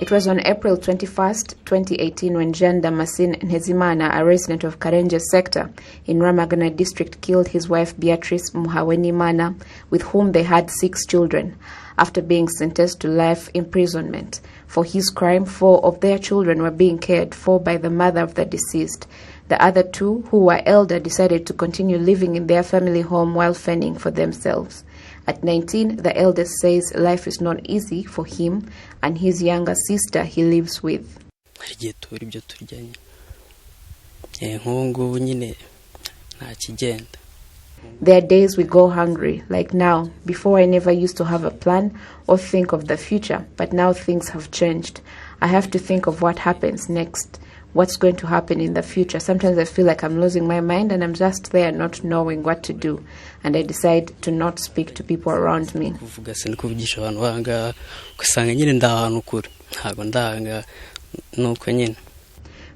It was on April 21st, 2018 when Jean Damascene Ntezimana, a resident of Karenje sector in Ramagana district, killed his wife Beatrice Muhawenimana, with whom they had 6 children, after being sentenced to life imprisonment. For his crime, 4 of their children were being cared for by the mother of the deceased. The other 2, who were elder, decided to continue living in their family home while fending for themselves. At 19, the eldest says life is not easy for him and his younger sister he lives with. There are days we go hungry, like now. Before, I never used to have a plan or think of the future, but now things have changed. I have to think of what happens next, what's going to happen in the future. Sometimes I feel like I'm losing my mind and I'm just there not knowing what to do, and I decide to not speak to people around me.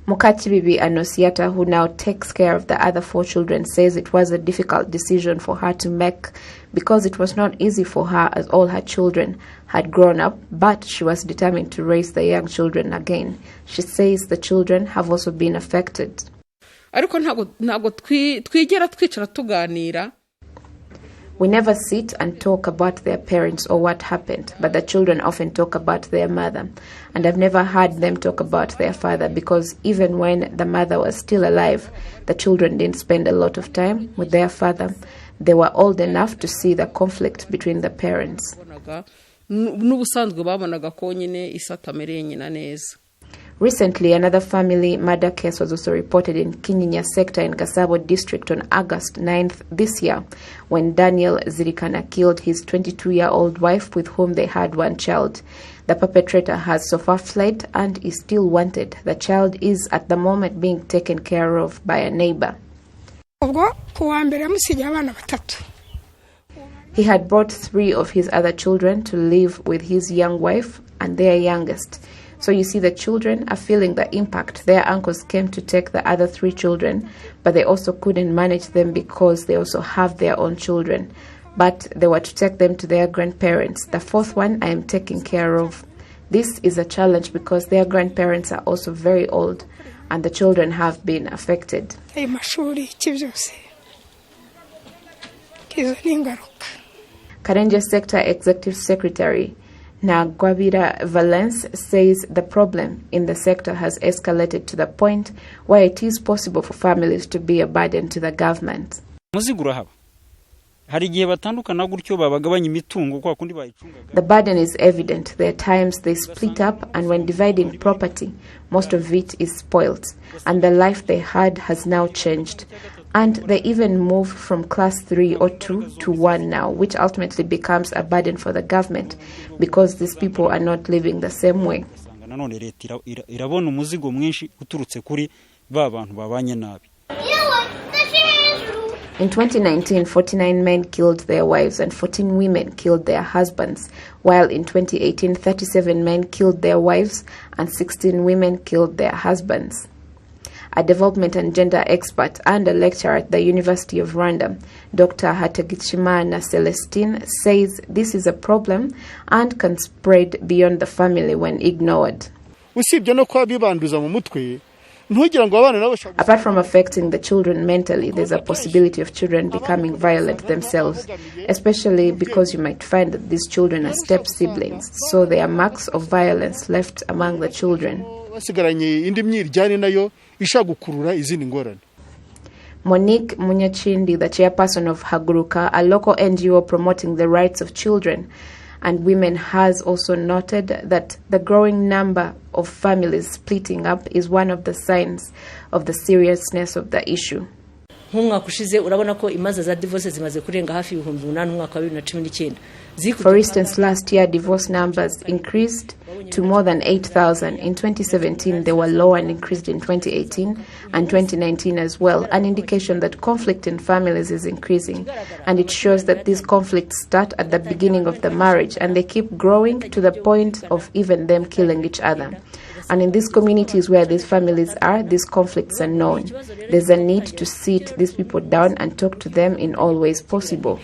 Mukachibibi Anosiata, who now takes care of the other 4 children, says it was a difficult decision for her to make because it was not easy for her as all her children had grown up, but she was determined to raise the young children again. She says the children have also been affected. We never sit and talk about their parents or what happened, but the children often talk about their mother. And I've never heard them talk about their father, because even when the mother was still alive, the children didn't spend a lot of time with their father. They were old enough to see the conflict between the parents. Recently, another family murder case was also reported in Kinyinya sector in Gasabo district on August 9th this year, when Daniel Zirikana killed his 22-year-old wife with whom they had 1 child. The perpetrator has so far fled and is still wanted. The child is at the moment being taken care of by a neighbor. He had brought 3 of his other children to live with his young wife and their youngest. So you see, the children are feeling the impact. Their uncles came to take the other 3 children, but they also couldn't manage them because they also have their own children. But they were to take them to their grandparents. The 4th one I am taking care of. This is a challenge because their grandparents are also very old and the children have been affected. Karenje Sector Executive Secretary Ntagwabira Valence says the problem in the sector has escalated to the point where it is possible for families to be a burden to the government. The burden is evident. There are times they split up, and when dividing property, most of it is spoilt, and the life they had has now changed. And they even move from class 3 or 2 to 1 now, which ultimately becomes a burden for the government because these people are not living the same way. In 2019, 49 men killed their wives and 14 women killed their husbands, while in 2018, 37 men killed their wives and 16 women killed their husbands. A development and gender expert and a lecturer at the University of Rwanda, Dr. Hatagishimana Celestine, says this is a problem and can spread beyond the family when ignored. Apart from affecting the children mentally, there's a possibility of children becoming violent themselves, especially because you might find that these children are step siblings, so there are marks of violence left among the children. Monique Munyachindi, the chairperson of Haguruka, a local NGO promoting the rights of children and women, has also noted that the growing number of families splitting up is one of the signs of the seriousness of the issue. For instance, last year divorce numbers increased to more than 8,000. In 2017, they were low and increased in 2018 and 2019 as well, an indication that conflict in families is increasing. And it shows that these conflicts start at the beginning of the marriage and they keep growing to the point of even them killing each other. And in these communities where these families are, these conflicts are known. There's a need to sit these people down and talk to them in all ways possible.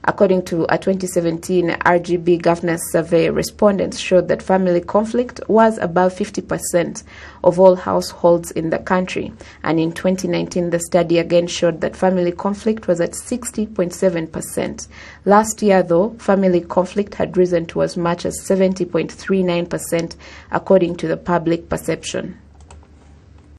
According to a 2017 RGB governance survey, respondents showed that family conflict was above 50% of all households in the country. And in 2019, the study again showed that family conflict was at 60.7%. Last year, though, family conflict had risen to as much as 70.39%, according to the public perception.